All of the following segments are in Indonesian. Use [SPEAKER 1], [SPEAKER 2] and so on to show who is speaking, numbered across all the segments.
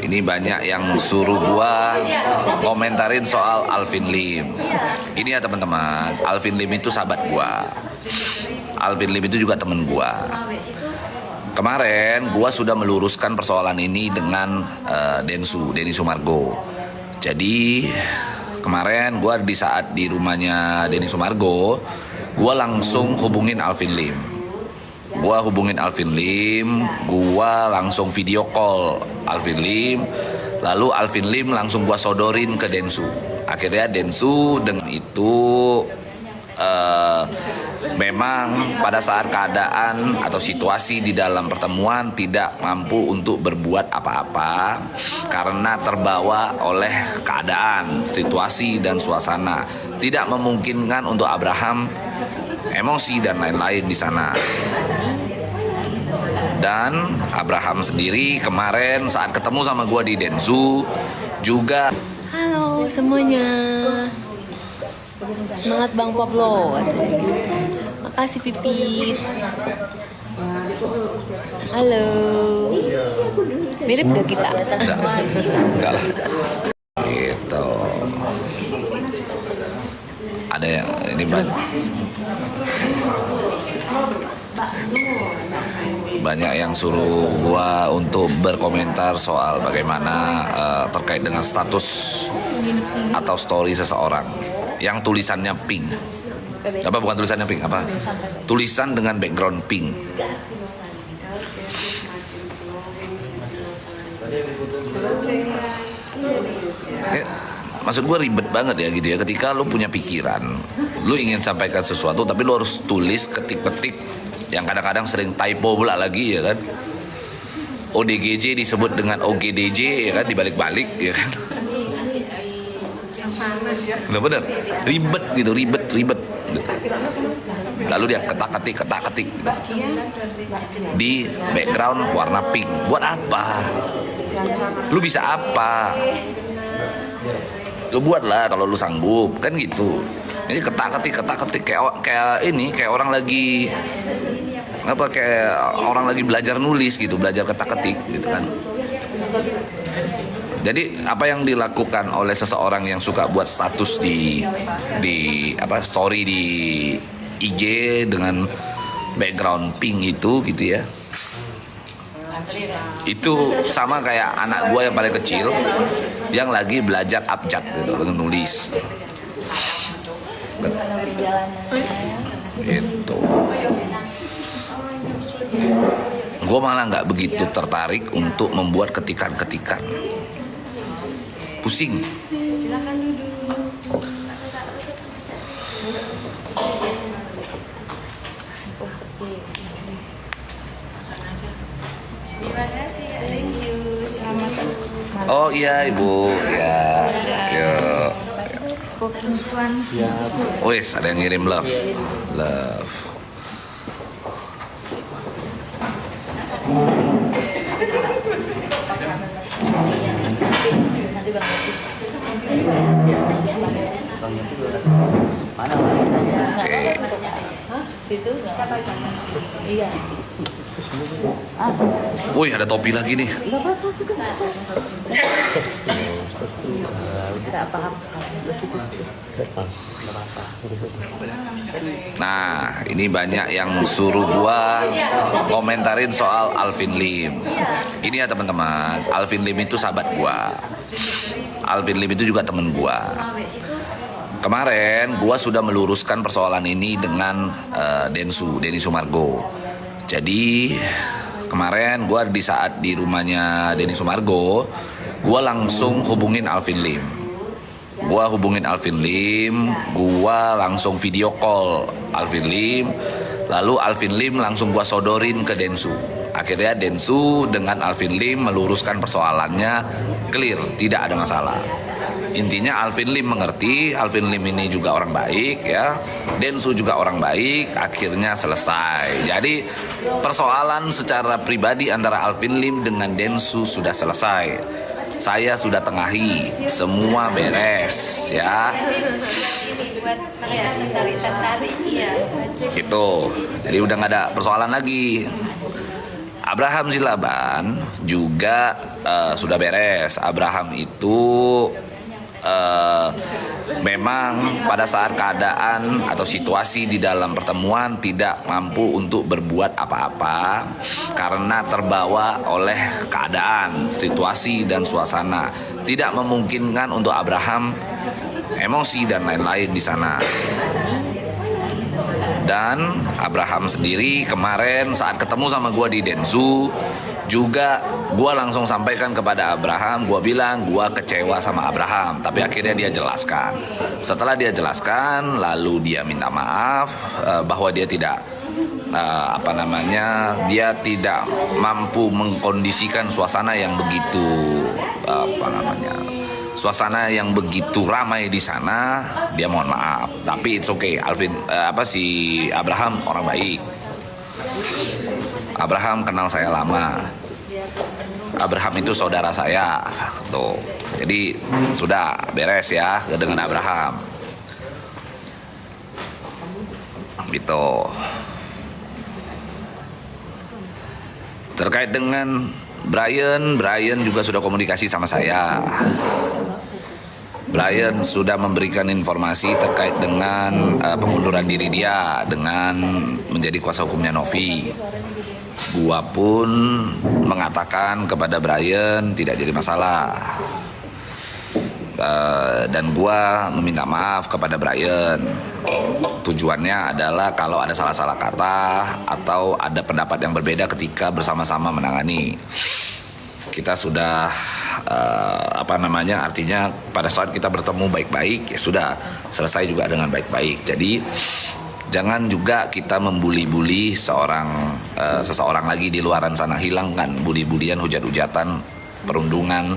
[SPEAKER 1] ini banyak yang suruh gua komentarin soal Alvin Lim. Ini ya teman-teman, Alvin Lim itu sahabat gua. Alvin Lim itu juga temen gua. Kemarin gua sudah meluruskan persoalan ini dengan Denny Sumargo. Jadi kemarin gua di saat di rumahnya Denny Sumargo, gua langsung hubungin Alvin Lim. Gua langsung video call Alvin Lim, lalu Alvin Lim langsung gua sodorin ke Densu. Akhirnya Densu dengan itu memang pada saat keadaan atau situasi di dalam pertemuan tidak mampu untuk berbuat apa-apa karena terbawa oleh keadaan, situasi dan suasana. Tidak memungkinkan untuk Abraham emosi dan lain-lain di sana. Dan Abraham sendiri kemarin saat ketemu sama gua di Densu juga.
[SPEAKER 2] Halo semuanya, semangat Bang Pablo. Makasih Pipit. Halo, mirip gak kita?
[SPEAKER 1] Enggak lah. Gitu. Ada yang ini banyak yang suruh gua untuk berkomentar soal bagaimana terkait dengan status atau story seseorang yang tulisannya pink. Apa bukan tulisannya pink? Apa? Tulisan dengan background pink. Maksud gue ribet banget ya gitu ya, ketika lu punya pikiran, lu ingin sampaikan sesuatu tapi lu harus tulis, ketik-ketik, yang kadang-kadang sering typo pula lagi ya kan. ODGJ disebut dengan OGDJ ya kan, dibalik-balik ya kan. Udah bener, ribet gitu. Lalu dia ketak-ketik gitu. Di background warna pink. Buat apa? Lu bisa apa? Lu buatlah kalau lu sanggup, kan gitu. Ini ketak-ketik kayak orang lagi orang lagi belajar nulis gitu, belajar ketak-ketik gitu kan. Jadi apa yang dilakukan oleh seseorang yang suka buat status di story di IG dengan background pink itu gitu ya. Itu sama kayak anak gue yang paling kecil yang lagi belajar abjad gitu, lagi nulis. Itu. Gue malah nggak begitu tertarik untuk membuat ketikan-ketikan. Pusing.
[SPEAKER 2] Silakan duduk. Terima kasih, thank you. Selamat.
[SPEAKER 1] Oh iya ibu, ya. Yuk. Wes ada yang ngirim love. Oke.
[SPEAKER 2] Iya.
[SPEAKER 1] Wih ada topi lagi nih. Nah ini banyak yang suruh gua komentarin soal Alvin Lim. Ini ya teman-teman, Alvin Lim itu sahabat gua. Alvin Lim itu juga temen gua. Kemarin gua sudah meluruskan persoalan ini dengan Denny Sumargo. Jadi kemarin gua di saat di rumahnya Denny Sumargo, gua langsung hubungin Alvin Lim. Gua langsung video call Alvin Lim, lalu Alvin Lim langsung gua sodorin ke Densu. Akhirnya Densu dengan Alvin Lim meluruskan persoalannya, clear, tidak ada masalah. Intinya Alvin Lim mengerti, Alvin Lim ini juga orang baik ya, Densu juga orang baik, akhirnya selesai. Jadi persoalan secara pribadi antara Alvin Lim dengan Densu sudah selesai. Saya sudah tengahi, semua beres ya. Gitu. Jadi udah nggak ada persoalan lagi. Abraham Silaban juga sudah beres. Abraham itu memang pada saat keadaan atau situasi di dalam pertemuan tidak mampu untuk berbuat apa-apa karena terbawa oleh keadaan, situasi dan suasana. Tidak memungkinkan untuk Abraham emosi dan lain-lain di sana. Dan Abraham sendiri kemarin saat ketemu sama gue di Densu juga gue langsung sampaikan kepada Abraham, gue bilang gue kecewa sama Abraham, tapi akhirnya dia jelaskan. Setelah dia jelaskan, lalu dia minta maaf bahwa dia tidak dia tidak mampu mengkondisikan suasana yang begitu suasana yang begitu ramai di sana. Dia mohon maaf, tapi it's okay. Si Abraham orang baik. Abraham kenal saya lama. Abraham itu saudara saya, tuh. Jadi sudah beres ya dengan Abraham. Gitu. Terkait dengan Brian juga sudah komunikasi sama saya. Brian sudah memberikan informasi terkait dengan pengunduran diri dia dengan menjadi kuasa hukumnya Novi. Gua pun mengatakan kepada Brian tidak jadi masalah. Dan gua meminta maaf kepada Brian. Tujuannya adalah kalau ada salah-salah kata atau ada pendapat yang berbeda ketika bersama-sama menangani. Kita sudah artinya pada saat kita bertemu baik-baik ya sudah selesai juga dengan baik-baik. Jadi jangan juga kita membuli-buli seseorang lagi di luaran sana. Hilangkan buli-bulian, hujat-hujatan, perundungan,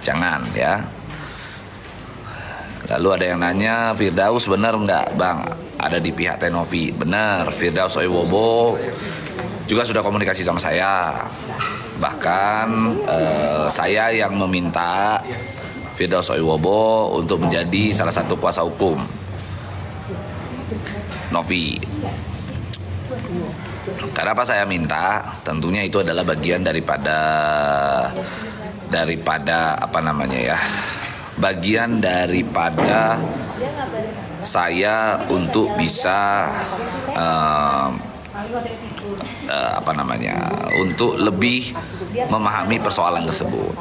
[SPEAKER 1] jangan ya. Lalu ada yang nanya, Firdaus benar nggak Bang ada di pihak Tenovi? Benar, Firdaus Soewobo juga sudah komunikasi sama saya. Bahkan saya yang meminta Firdaus Soewobo untuk menjadi salah satu kuasa hukum Novi. Kenapa saya minta? Tentunya itu adalah bagian bagian daripada saya untuk bisa untuk lebih memahami persoalan tersebut.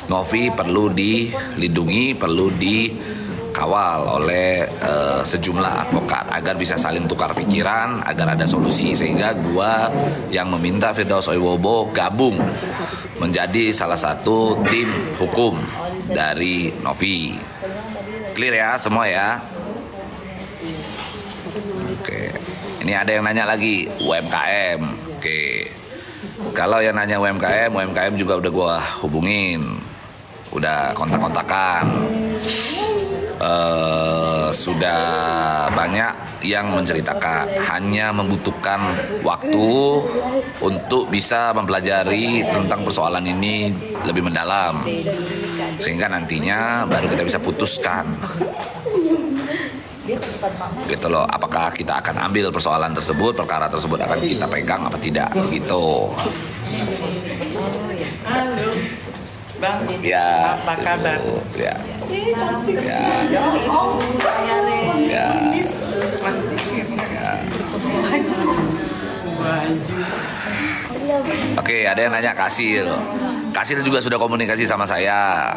[SPEAKER 1] Novi perlu dilindungi, perlu dikawal oleh sejumlah advokat agar bisa saling tukar pikiran, agar ada solusi. Sehingga gua yang meminta Firdaus Soewobo gabung menjadi salah satu tim hukum dari Novi. Clear ya semua ya? Oke. Ini ada yang nanya lagi UMKM. Oke. Kalau yang nanya UMKM juga udah gua hubungin. Udah kontak-kontakan. Sudah banyak yang menceritakan, hanya membutuhkan waktu untuk bisa mempelajari tentang persoalan ini lebih mendalam, sehingga nantinya baru kita bisa putuskan gitu loh, apakah kita akan ambil persoalan tersebut, perkara tersebut akan kita pegang apa tidak gitu.
[SPEAKER 3] Halo Bang,
[SPEAKER 1] Ya,
[SPEAKER 3] apa kabar?
[SPEAKER 1] Ya.
[SPEAKER 3] Cantik.
[SPEAKER 1] Ya. Ya. Ya. Oke, ada yang nanya Kasil. Kasil juga sudah komunikasi sama saya.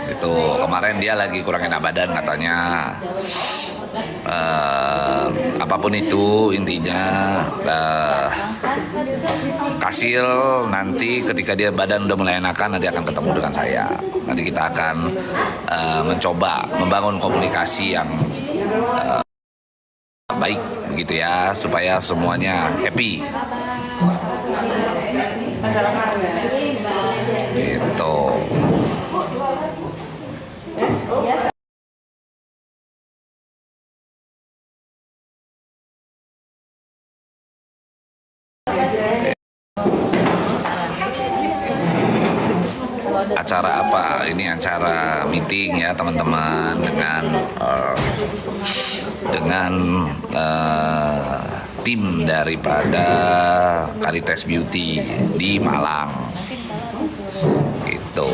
[SPEAKER 1] Itu kemarin dia lagi kurang enak badan katanya. Apapun itu intinya Kasil nanti ketika dia badan udah mulai enakan nanti akan ketemu dengan saya. Nanti kita akan mencoba membangun komunikasi yang baik begitu ya, supaya semuanya happy gitu. Acara apa? Ini acara meeting ya teman-teman dengan tim daripada Caritas Beauty di Malang. Gitu.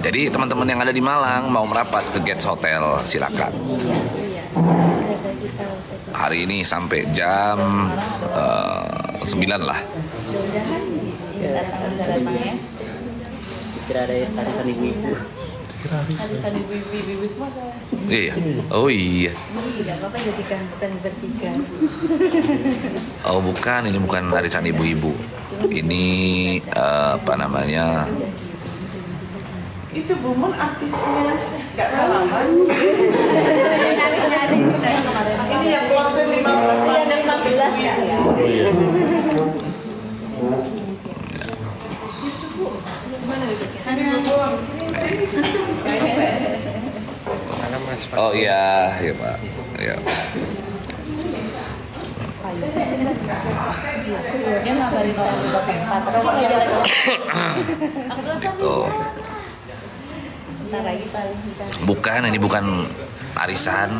[SPEAKER 1] Jadi teman-teman yang ada di Malang mau merapat ke Gates Hotel, silakan. Hari ini sampai jam 9 lah.
[SPEAKER 4] Kira ada arisan ibu-ibu.
[SPEAKER 2] Arisan ibu-ibu semua.
[SPEAKER 1] Iya. Oh iya.
[SPEAKER 2] Tidak apa-apa jadikan bukan bertiga.
[SPEAKER 1] Oh bukan, ini bukan arisan ibu-ibu. Ini apa namanya?
[SPEAKER 3] Itu Bumun artisnya, nggak salaman. Ini yang konser 15 tahun.
[SPEAKER 2] 15 ya.
[SPEAKER 1] Oh iya, iya Pak. Iya.
[SPEAKER 2] Dia ngabarin orang pakai sepatu.
[SPEAKER 1] Tuh.
[SPEAKER 2] Bentar lagi paling kita.
[SPEAKER 1] Bukan, ini bukan arisan.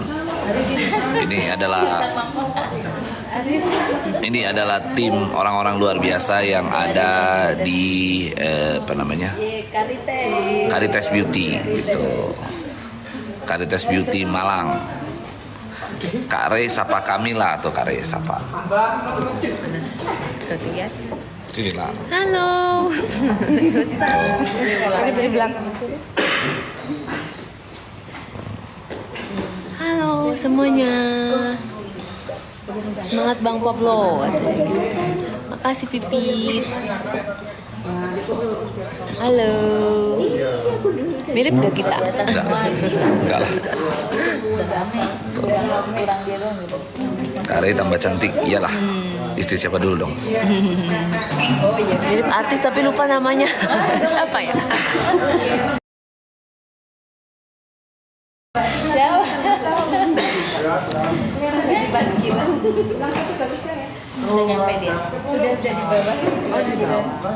[SPEAKER 1] Ini adalah tim orang-orang luar biasa yang ada di apa namanya? Caritas Beauty gitu. Caritas Beauty Malang. Kak Re sapa Kamila atau Kak Re sapa? Sini lah.
[SPEAKER 2] Halo. Susah. Ini dari belakang. Halo semuanya. Semangat Bang Pablo. Makasih Pipit. Halo. Mirip gak kita?
[SPEAKER 1] Enggak lah. Kak Re tambah cantik, iyalah. Istri siapa dulu dong?
[SPEAKER 2] Mirip artis tapi lupa namanya. Siapa ya? Udah nyampe dia. Udah di bawah. Oh di bawah.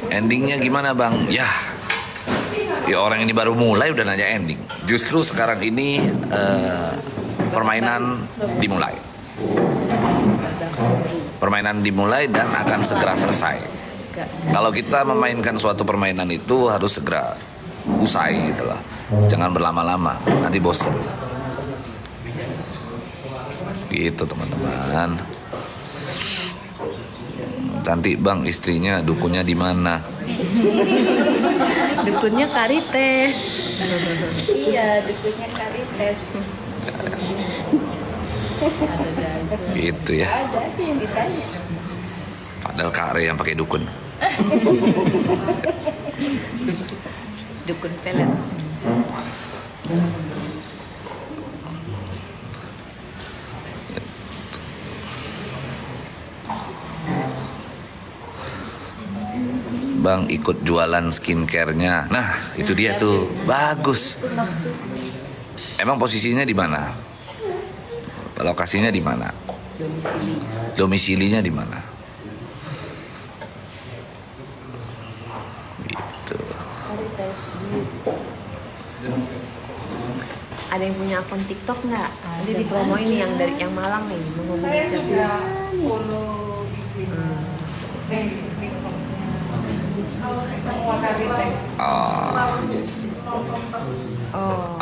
[SPEAKER 1] Endingnya gimana Bang? Ya orang ini baru mulai udah nanya ending. Justru sekarang ini permainan dimulai. Permainan dimulai dan akan segera selesai. Kalau kita memainkan suatu permainan itu harus segera usai gitu loh. Jangan berlama-lama, nanti bosen. Gitu teman-teman. Cantik Bang istrinya, dukunnya di mana?
[SPEAKER 2] Dukunnya Caritas.
[SPEAKER 5] Iya, dukunnya Caritas.
[SPEAKER 1] Gitu ya.
[SPEAKER 5] Ada sih yang ditanya.
[SPEAKER 1] Padahal Kak Re yang pakai dukun.
[SPEAKER 2] Dukun pelet.
[SPEAKER 1] Bang ikut jualan skincare-nya. Nah, itu dia tuh. Bagus. Emang posisinya di mana? Lokasinya di mana? Domisilinya di mana? Gitu.
[SPEAKER 2] Ada yang punya akun TikTok nggak? Nanti dipromoin nih yang dari yang Malang nih, menghubungi
[SPEAKER 3] Saya
[SPEAKER 2] siapa?
[SPEAKER 3] sudah follow semua Caritas.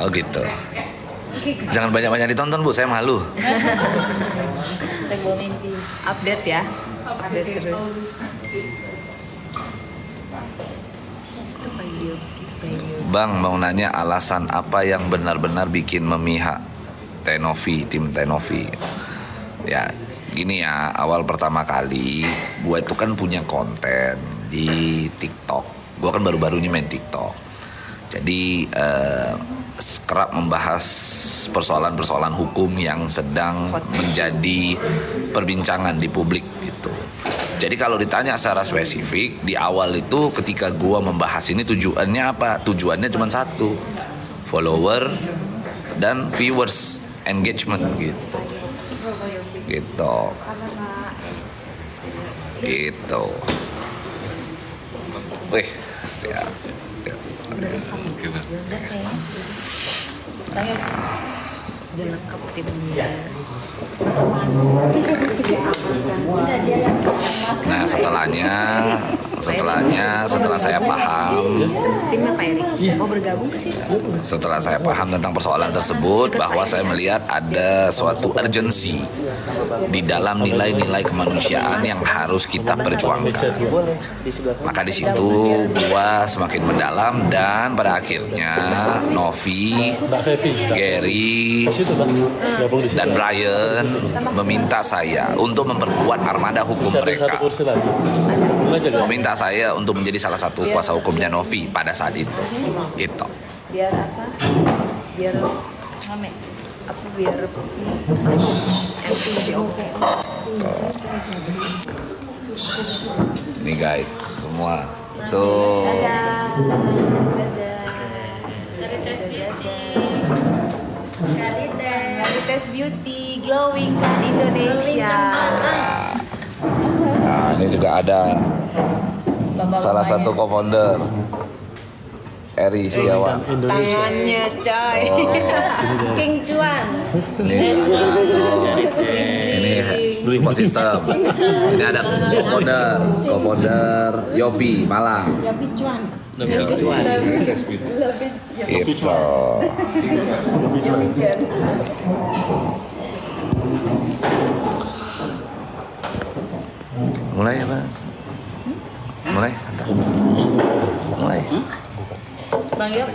[SPEAKER 1] Oh gitu. Jangan banyak-banyak ditonton Bu, saya malu.
[SPEAKER 2] Tembok mimpi. Update ya. Update terus.
[SPEAKER 1] Bang mau nanya alasan apa yang benar-benar bikin memihak Tenovi, tim Tenovi. Ya gini ya, awal pertama kali gue itu kan punya konten di TikTok. Gue kan baru-baru ini main TikTok. Jadi kerap membahas persoalan-persoalan hukum yang sedang menjadi perbincangan di publik gitu. Jadi kalau ditanya secara spesifik di awal itu ketika gua membahas ini tujuannya apa? Tujuannya cuma satu, follower dan viewers engagement gitu. Gitu. Gitu. Wih, siap.
[SPEAKER 2] Udah lengkap timnya.
[SPEAKER 1] Nah setelah saya paham,
[SPEAKER 2] Timnya Pak Erik mau bergabung ke situ.
[SPEAKER 1] setelah saya paham tentang persoalan tersebut, bahwa saya melihat ada suatu urgensi di dalam nilai-nilai kemanusiaan yang harus kita perjuangkan. Maka di situ gua semakin mendalam dan pada akhirnya Novi, Gary, dan Brian meminta saya untuk memperkuat armada hukum mereka. Meminta saya untuk menjadi salah satu kuasa hukumnya Novi pada saat itu. Gitu.
[SPEAKER 2] Biar apa? Biar ngame. Apa biar masuk MT lebih oke.
[SPEAKER 1] Nih guys, semua tuh.
[SPEAKER 2] Dadah. Karites Beauty Glowing kan Indonesia.
[SPEAKER 1] Nah, ini juga ada salah satu co-founder Eri Setiawan.
[SPEAKER 2] Tangannya coy.
[SPEAKER 5] King Juan.
[SPEAKER 1] Ini support system. Ini ada co-founder Yopi Malang.
[SPEAKER 5] Yopi Juan.
[SPEAKER 1] Gitu. Mulai ya Mas. Mulai santai. Mulai.
[SPEAKER 2] Bang Yop,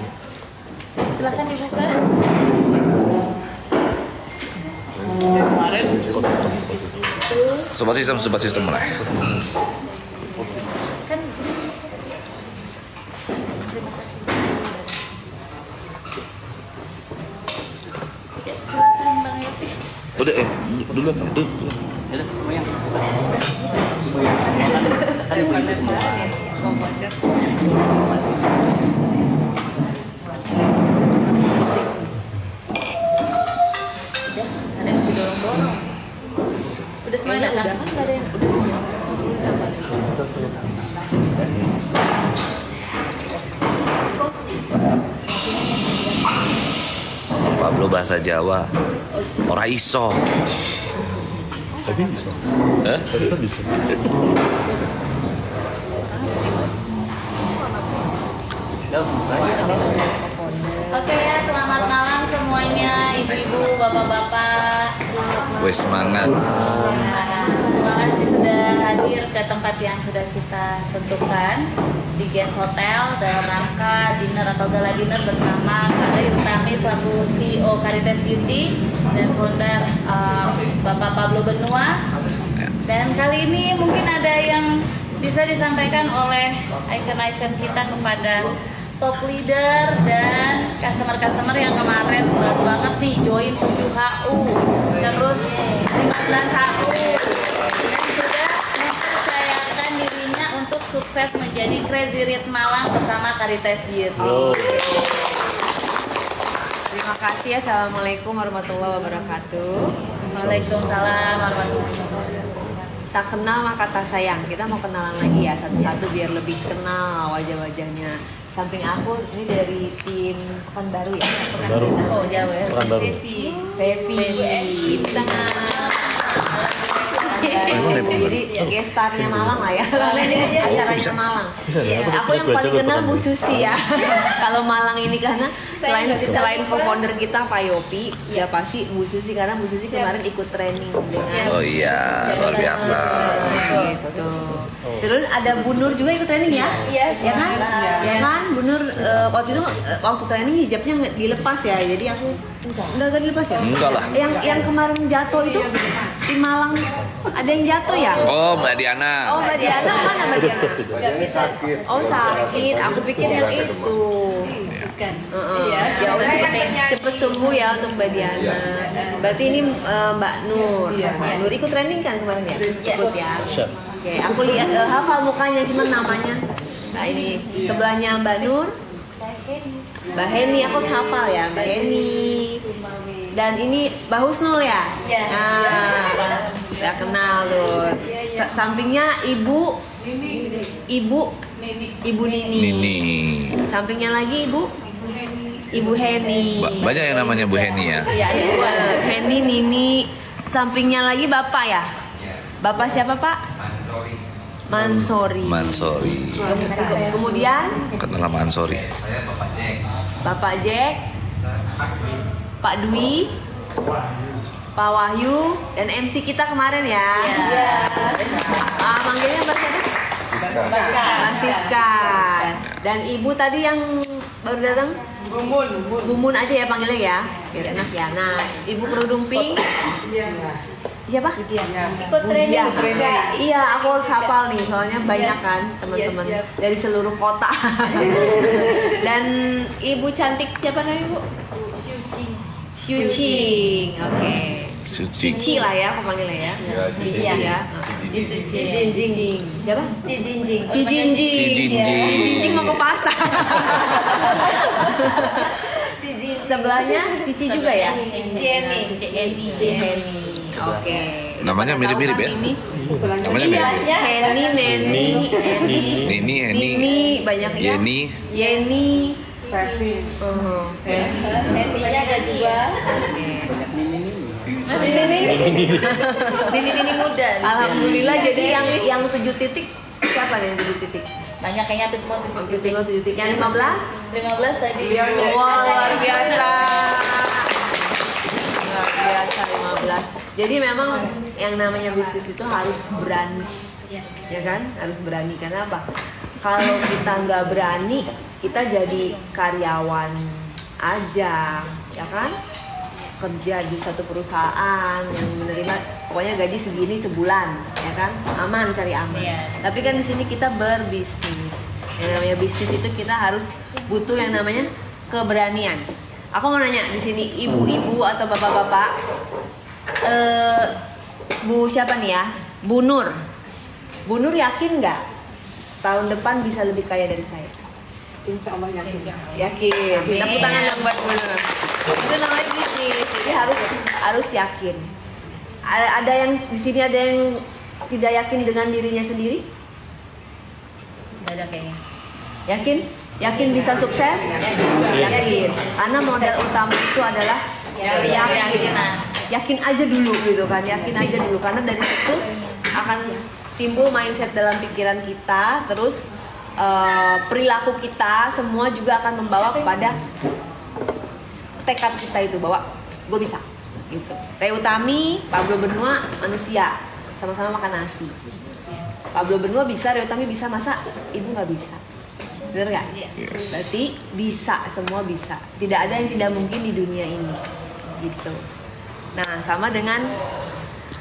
[SPEAKER 2] silakan dibuka.
[SPEAKER 1] Support system mulai. Udah dulu.
[SPEAKER 2] Udah semuanya kan? Udah ada yang udah semua.
[SPEAKER 1] Pablo bahasa Jawa. Ora iso.
[SPEAKER 4] Tapi bisa.
[SPEAKER 1] Hah?
[SPEAKER 4] Harusnya bisa.
[SPEAKER 2] Oke ya, selamat malam semuanya, ibu-ibu, bapak-bapak.
[SPEAKER 1] Wes semangat.
[SPEAKER 2] Terima kasih sudah hadir ke tempat yang sudah kita tentukan di Guest Hotel dalam rangka dinner atau gala dinner bersama Kak Dayu Utami selaku CEO Karites Beauty dan founder Bapak Pablo Benua. Dan kali ini mungkin ada yang bisa disampaikan oleh icon-icon kita kepada top leader dan customer-customer yang kemarin baru banget nih join 7HU terus 15HU dan sudah mempercayakan dirinya untuk sukses menjadi Crazy Rich Malang bersama Karites Beauty.
[SPEAKER 6] Terima kasih. Assalamualaikum warahmatullahi wabarakatuh.
[SPEAKER 2] Waalaikumsalam warahmatullahi wabarakatuh.
[SPEAKER 6] Tak kenal maka tak sayang. Kita mau kenalan lagi ya satu-satu biar lebih kenal wajah-wajahnya. Samping aku ini dari tim Pekanbaru ya.
[SPEAKER 4] Baru.
[SPEAKER 2] Oh jauh ya.
[SPEAKER 4] Pekanbaru.
[SPEAKER 6] Fevi. Jadi gestarnya Malang lah ya. Karena ini acaranya Malang. Aku yang paling kenal Bu Susi ya. Kalau Malang ini karena selain co-founder kita Pak Yopi, ya pasti Bu Susi karena Bu Susi kemarin ikut training dengan
[SPEAKER 1] Oh iya, luar biasa.
[SPEAKER 6] gitu. Terus ada Bu Nur juga ikut training ya?
[SPEAKER 5] Iya.
[SPEAKER 6] Ya kan? Ya kan? Bu Nur waktu itu waktu training hijabnya nggak dilepas ya. Jadi aku enggak dilepas ya?
[SPEAKER 1] Enggak lah.
[SPEAKER 6] Yang kemarin jatuh itu di Malang ada yang jatuh ya?
[SPEAKER 1] Oh, Mbak Diana.
[SPEAKER 6] Oh, Mbak Diana mana Mbak Diana? Oh, sakit. Aku pikir yang itu. Ya udah cepet sembuh ya untuk Mbak Diana. Berarti ini Mbak Nur. Mbak Nur ikut training kan kemarin ya? Ikut ya. Oke, aku lihat hafal mukanya gimana namanya. Nah ini sebelahnya Mbak Nur. Mbak Heni, aku hafal ya Mbak Heni. Dan ini Mbak Husnul ya?
[SPEAKER 2] Iya.
[SPEAKER 6] Nah, udah kenal tuh. Sampingnya Ibu Nini.
[SPEAKER 1] Nini.
[SPEAKER 6] Sampingnya lagi Ibu Ibu Heni.
[SPEAKER 1] Banyak yang namanya Bu Heni ya.
[SPEAKER 6] Iya, Heni, Nini. Sampingnya lagi Bapak ya? Bapak siapa Pak? Mansori.
[SPEAKER 1] Mansori.
[SPEAKER 6] Kemudian
[SPEAKER 1] Kenal sama Mansori.
[SPEAKER 6] Bapak Jack, Pak Dwi, Pak Wahyu, dan MC kita kemarin ya. Manggilnya Mbak siapa? Mbak Siska. Dan Ibu tadi yang baru datang? Bumun aja ya panggilnya ya. Biar enak ya. Nah, Ibu kerudung pink. Siapa?
[SPEAKER 5] Ikut training juga.
[SPEAKER 6] Iya, aku harus hafal nih, soalnya banyak kan teman-teman dari seluruh kota. Dan Ibu cantik siapa namanya, Bu? Syucing. Oke. Cici lah ya, aku panggilnya ya. Cici ya. Jinjing. Siapa?
[SPEAKER 5] Cijinjing.
[SPEAKER 6] Cijinjing mau ke pasar. Sebelahnya Cici juga ya?
[SPEAKER 5] Jenny.
[SPEAKER 6] Heni. Oke.
[SPEAKER 1] Namanya mirip-mirip ya?
[SPEAKER 6] Ini.
[SPEAKER 1] Namanya
[SPEAKER 6] Iya,
[SPEAKER 1] mirip.
[SPEAKER 6] Heni, Neni,
[SPEAKER 1] Nini, Heni,
[SPEAKER 6] Nini, banyak ya. Yeni.
[SPEAKER 3] Pevin.
[SPEAKER 5] Hentinya ada 2.
[SPEAKER 2] Ini muda.
[SPEAKER 6] Alhamdulillah, jadi yang 7 titik siapa nih yang 7 titik?
[SPEAKER 2] Banyak kayaknya tuh semua tuh.
[SPEAKER 6] 7 titik. Yang 15?
[SPEAKER 2] 15 tadi.
[SPEAKER 6] Wah, luar biasa. Luar biasa 15. Jadi memang yang namanya bisnis itu harus berani. Ya kan? Harus berani. Karena apa? Kalau kita nggak berani, kita jadi karyawan aja, ya kan? Kerja di satu perusahaan yang menerima pokoknya gaji segini sebulan, ya kan? Aman, cari aman.
[SPEAKER 2] Iya.
[SPEAKER 6] Tapi kan di sini kita berbisnis. Yang namanya bisnis itu kita harus butuh yang namanya keberanian. Aku mau nanya di sini ibu-ibu atau bapak-bapak, Bu siapa nih ya? Bu Nur. Bu Nur yakin nggak tahun depan bisa lebih kaya dari saya?
[SPEAKER 3] Insya Allah yakin.
[SPEAKER 6] Yakin. Tepuk tangan dong buat Bu Nur. Itu namanya bisnis. Jadi harus yakin. Ada yang di sini ada yang tidak yakin dengan dirinya sendiri?
[SPEAKER 2] Nggak ada kayaknya.
[SPEAKER 6] Yakin? Yakin bisa sukses? Yakin. Karena modal utama itu adalah yakin. Yakin aja dulu gitu kan. Yakin aja dulu karena dari situ akan timbul mindset dalam pikiran kita, terus perilaku kita semua juga akan membawa kepada tekad kita itu bahwa gue bisa gitu. Ray Utami, Pablo Benua manusia sama-sama makan nasi. Pablo Benua bisa, Ray Utami bisa, masa ibu nggak bisa? Bener nggak?
[SPEAKER 1] Yes.
[SPEAKER 6] Berarti bisa, semua bisa. Tidak ada yang tidak mungkin di dunia ini gitu. Nah, sama dengan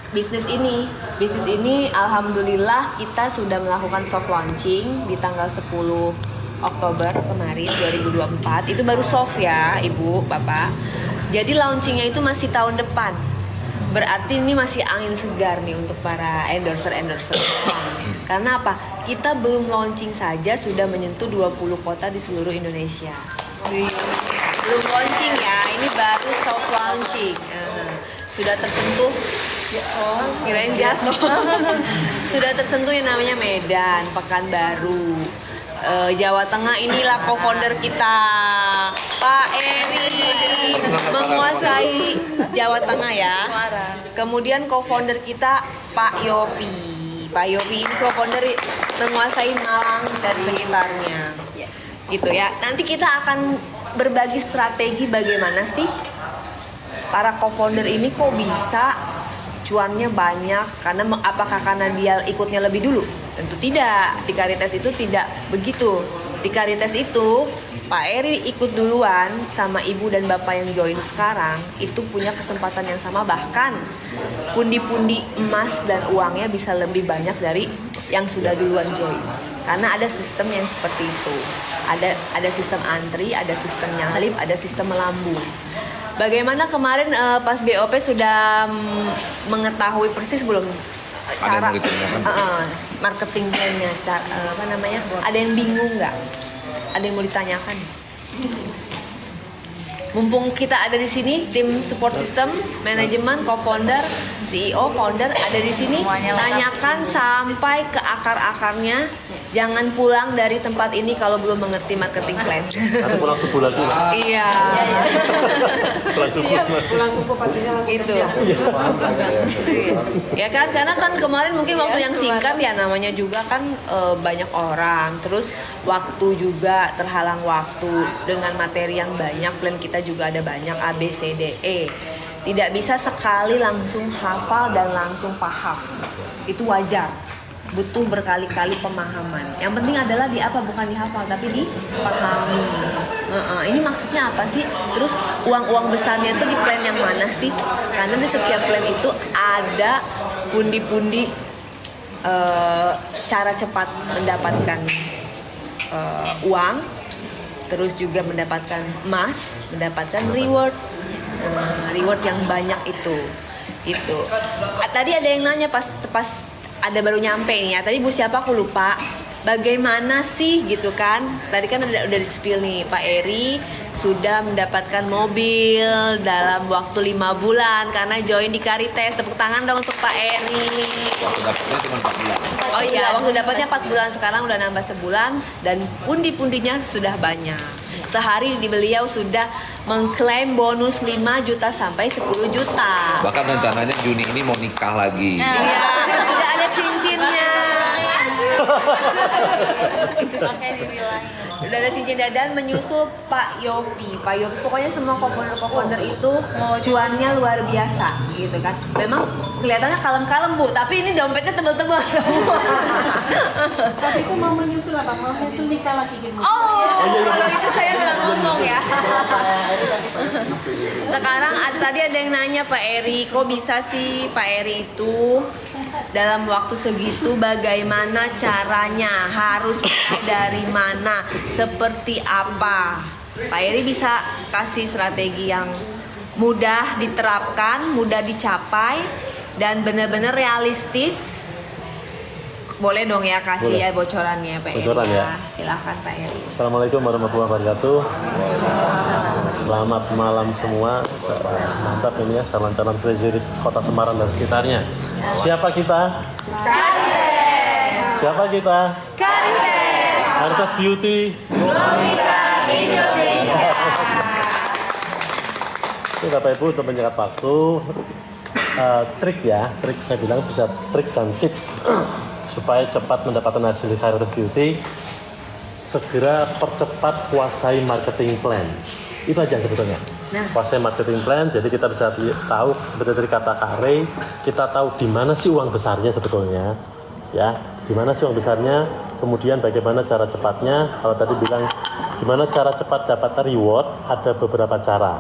[SPEAKER 6] bisnis ini. Bisnis ini alhamdulillah kita sudah melakukan soft launching di tanggal 10 Oktober kemarin 2024. Itu baru soft ya, Ibu, Bapak. Jadi launchingnya itu masih tahun depan. Berarti ini masih angin segar nih untuk para endorser-endorser. Karena apa? Kita belum launching saja sudah menyentuh 20 kota di seluruh Indonesia. Belum launching ya, ini baru soft launching. Sudah tersentuh, kirain jatuh. Sudah tersentuh yang namanya Medan, Pekanbaru, Jawa Tengah. Inilah co-founder kita, Pak Eri, menguasai Jawa Tengah ya. Kemudian co-founder kita Pak Yopi. Pak Yopi ini co-founder menguasai Malang dan sekitarnya. Gitu ya. Nanti kita akan berbagi strategi bagaimana sih para co-founder ini kok bisa cuannya banyak. Karena apakah karena dia ikutnya lebih dulu? Tentu tidak. Di Karitas itu tidak begitu. Di Karitas itu Pak Eri ikut duluan sama ibu dan bapak yang join sekarang itu punya kesempatan yang sama, bahkan pundi-pundi emas dan uangnya bisa lebih banyak dari yang sudah duluan join. Karena ada sistem yang seperti itu. Ada sistem antri, ada sistem nyalip, ada sistem melambung. Bagaimana kemarin pas BOP sudah mengetahui persis belum cara marketing plan-nya, apa namanya? Ada yang bingung nggak? Ada yang mau ditanyakan? Mumpung kita ada di sini, tim support system, manajemen, co-founder, CEO, founder ada di sini. Tanyakan sampai ke akar-akarnya Jangan pulang dari tempat ini kalau belum mengerti marketing plan.
[SPEAKER 4] Atau pulang sebulan dulu.
[SPEAKER 6] Iya.
[SPEAKER 4] Pulang sebulan.
[SPEAKER 3] Pulang subuh paginya langsung
[SPEAKER 6] Itu.
[SPEAKER 3] kerja.
[SPEAKER 6] Ya kan, karena kan kemarin mungkin waktu yang singkat ya, namanya juga kan banyak orang, terus waktu juga terhalang waktu dengan materi yang banyak, plan kita juga ada banyak A B C D E. Tidak bisa sekali langsung hafal dan langsung paham. Itu wajar. Butuh berkali-kali pemahaman. Yang penting adalah di apa, bukan dihafal tapi dipahami. Ini maksudnya apa sih? Terus uang-uang besarnya itu di plan yang mana sih? Karena di setiap plan itu ada pundi-pundi cara cepat mendapatkan uang, terus juga mendapatkan emas, mendapatkan reward, reward yang banyak itu. Tadi ada yang nanya pas ada baru nyampe nih ya. Tadi Bu siapa aku lupa. Bagaimana sih gitu kan? Tadi kan udah di-spill nih, Pak Eri sudah mendapatkan mobil dalam waktu 5 bulan karena join di Karites. Tepuk tangan dong untuk Pak Eri.
[SPEAKER 1] Waktu dapetnya cuma 4 bulan.
[SPEAKER 6] Oh iya, waktu dapatnya 4 bulan, sekarang udah nambah sebulan dan pundi-pundinya sudah banyak. Sehari di beliau sudah mengklaim bonus 5 juta sampai 10 juta.
[SPEAKER 1] Bahkan rencananya Juni ini mau nikah lagi.
[SPEAKER 6] Iya, sudah ada cincinnya.
[SPEAKER 2] Makanya dibilangin.
[SPEAKER 6] Udah ada cincin dan menyusul Pak Yopi. Pak Yopi pokoknya semua co-founder itu cuannya luar biasa gitu kan. Memang kelihatannya kalem-kalem Bu, tapi ini dompetnya tebel-tebel semua.
[SPEAKER 3] Tapi itu mau menyusul apa? Mau menyusul nikah lagi gitu.
[SPEAKER 6] Kalau itu saya nggak ngomong ya. Sekarang tadi ada yang nanya Pak Eri, kok bisa sih Pak Eri itu dalam waktu segitu bagaimana caranya, harus mulai dari mana, seperti apa? Pak Eri bisa kasih strategi yang mudah diterapkan, mudah dicapai, dan benar-benar realistis. Boleh dong ya kasih
[SPEAKER 4] Boleh.
[SPEAKER 6] ya bocorannya Pak Eri.
[SPEAKER 4] Bocoran ya.
[SPEAKER 6] Silahkan Pak Eri.
[SPEAKER 4] Assalamualaikum warahmatullahi wabarakatuh. Selamat malam semua. Mantap ini ya, calon-calon Treasury Kota Semarang dan sekitarnya. Siapa kita? Karites. Siapa kita?
[SPEAKER 6] Karites.
[SPEAKER 4] Karites Beauty. Ini Bapak Ibu untuk menyingkat waktu, trik saya bilang bisa trik dan tips supaya cepat mendapatkan hasil di Karites Beauty. Segera percepat kuasai marketing plan. Itu aja sebetulnya. Kuasai marketing plan, jadi kita bisa tahu seperti dari kata Kak Ray, kita tahu di mana sih uang besarnya sebetulnya, ya, di mana sih uang besarnya. Kemudian bagaimana cara cepatnya. Kalau tadi bilang gimana cara cepat dapat reward, ada beberapa cara.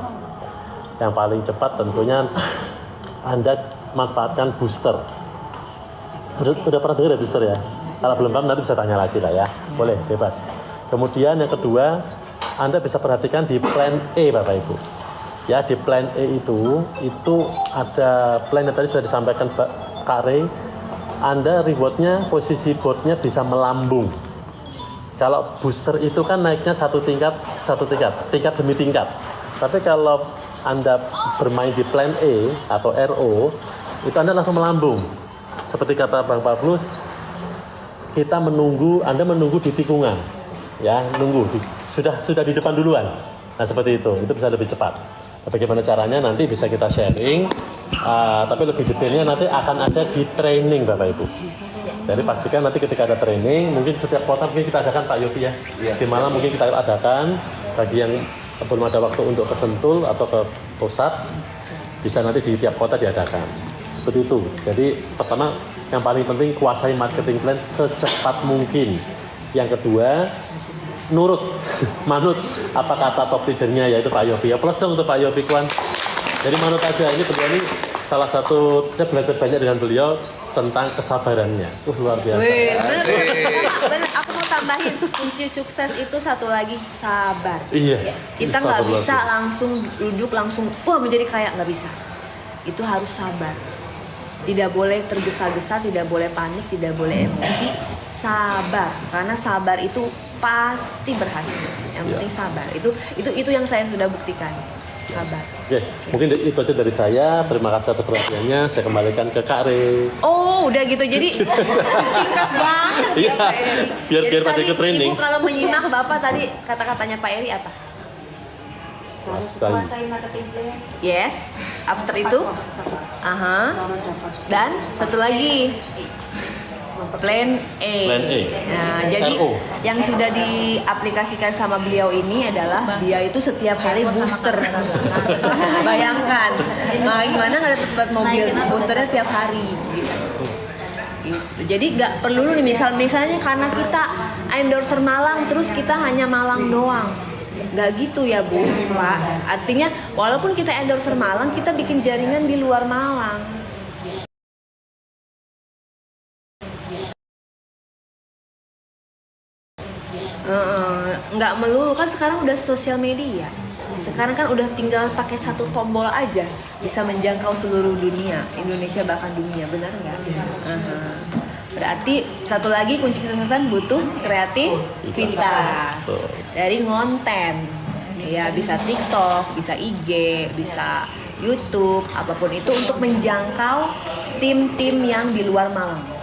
[SPEAKER 4] Yang paling cepat tentunya Anda manfaatkan booster. Udah pernah dengar ya booster ya? Kalau belum paham nanti bisa tanya lagi lah ya. Boleh, bebas. Kemudian yang kedua, Anda bisa perhatikan di plan E Bapak Ibu. Ya, di plan E itu ada plan yang tadi sudah disampaikan Pak Kare. Anda rewardnya, posisi boardnya bisa melambung. Kalau booster itu kan naiknya satu tingkat demi tingkat. Tapi kalau Anda bermain di plan E atau RO, itu Anda langsung melambung. Seperti kata Bang Pavlus, Anda menunggu di tikungan, ya, sudah di depan duluan. Nah seperti itu bisa lebih cepat. Bagaimana caranya nanti bisa kita sharing, tapi lebih detailnya nanti akan ada di training Bapak Ibu. Jadi pastikan nanti ketika ada training, mungkin setiap kota mungkin kita adakan Pak Yopi ya. Di Malang mungkin kita adakan, bagi yang belum ada waktu untuk ke Sentul atau ke pusat, bisa nanti di tiap kota diadakan. Seperti itu. Jadi pertama yang paling penting kuasai marketing plan secepat mungkin. Yang kedua, manut apa kata top leadernya yaitu Pak Yopi. Ya plus dong untuk Pak Yopi Kwan. Jadi manut aja, ini beliau ini salah satu, saya belajar banyak dengan beliau tentang kesabarannya. Luar biasa.
[SPEAKER 6] Bener, aku mau tambahin kunci sukses itu satu lagi, sabar.
[SPEAKER 4] Iya.
[SPEAKER 6] Kita nggak bisa langsung duduk langsung menjadi kaya, nggak bisa. Itu harus sabar. Tidak boleh tergesa-gesa, tidak boleh panik, tidak boleh emosi. Sabar, karena sabar itu pasti berhasil. Yang penting sabar. Itu yang saya sudah buktikan. kabar.
[SPEAKER 4] Oke, mungkin itu aja dari saya. Terima kasih atas perhatiannya. Saya kembalikan ke Kak Re.
[SPEAKER 6] Oh, udah gitu. Jadi singkat banget ya
[SPEAKER 4] Iya,
[SPEAKER 6] Pak Eri.
[SPEAKER 4] biar
[SPEAKER 6] Jadi
[SPEAKER 4] pada
[SPEAKER 6] tadi
[SPEAKER 4] ikut training.
[SPEAKER 6] Ibu kalau menyimak Bapak tadi kata-katanya Pak Eri apa?
[SPEAKER 3] Kuasai marketing plan.
[SPEAKER 6] Yes. After itu? Aha. Dan satu lagi. Plan A.
[SPEAKER 4] Plan A.
[SPEAKER 6] Nah, jadi
[SPEAKER 4] RO.
[SPEAKER 6] yang sudah diaplikasikan sama beliau ini adalah dia itu setiap hari booster. Bayangkan, nah, gimana nggak dapat mobil boosternya tiap hari gitu. Gitu. Jadi nggak perlu nih misalnya karena kita endorser Malang terus kita hanya Malang doang. Nggak gitu ya Bu, Pak. Artinya walaupun kita endorser Malang, kita bikin jaringan di luar Malang. Nggak melulu kan sekarang udah sosial media. Sekarang kan udah tinggal pakai satu tombol aja bisa menjangkau seluruh dunia, Indonesia bahkan dunia, benar nggak? Berarti satu lagi kunci kesuksesan butuh kreativitas dari konten. Ya bisa TikTok, bisa IG, bisa YouTube, apapun itu untuk menjangkau tim-tim yang di luar Malang.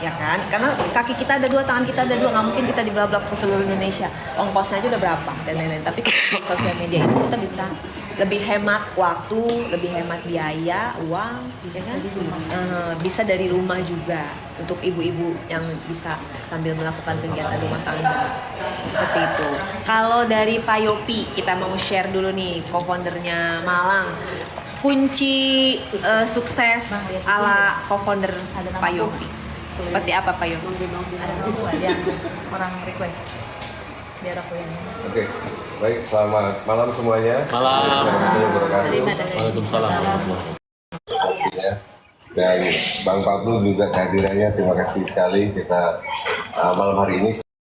[SPEAKER 6] Ya kan, karena kaki kita ada dua, tangan kita ada dua, nggak mungkin kita dibelak-belak ke seluruh Indonesia, ongkosnya aja udah berapa dan lain-lain. Tapi di sosial media itu kita bisa lebih hemat waktu, lebih hemat biaya, uang, ya kan? Bisa dari rumah juga untuk ibu-ibu yang bisa sambil melakukan kegiatan rumah tangga seperti itu. Kalau dari Pak Yopi kita mau share dulu nih, co-foundernya Malang. Kunci sukses ala co-founder Pak Yopi. Seperti apa Pak Yopi?
[SPEAKER 2] Ada nomor yang orang request biar aku yang
[SPEAKER 7] Oke, baik, selamat malam semuanya.
[SPEAKER 4] Malam.
[SPEAKER 2] terima dari
[SPEAKER 4] Waalaikumsalam.
[SPEAKER 7] Ya. Dan Bang Pablo juga kehadirannya, terima kasih sekali kita malam hari ini.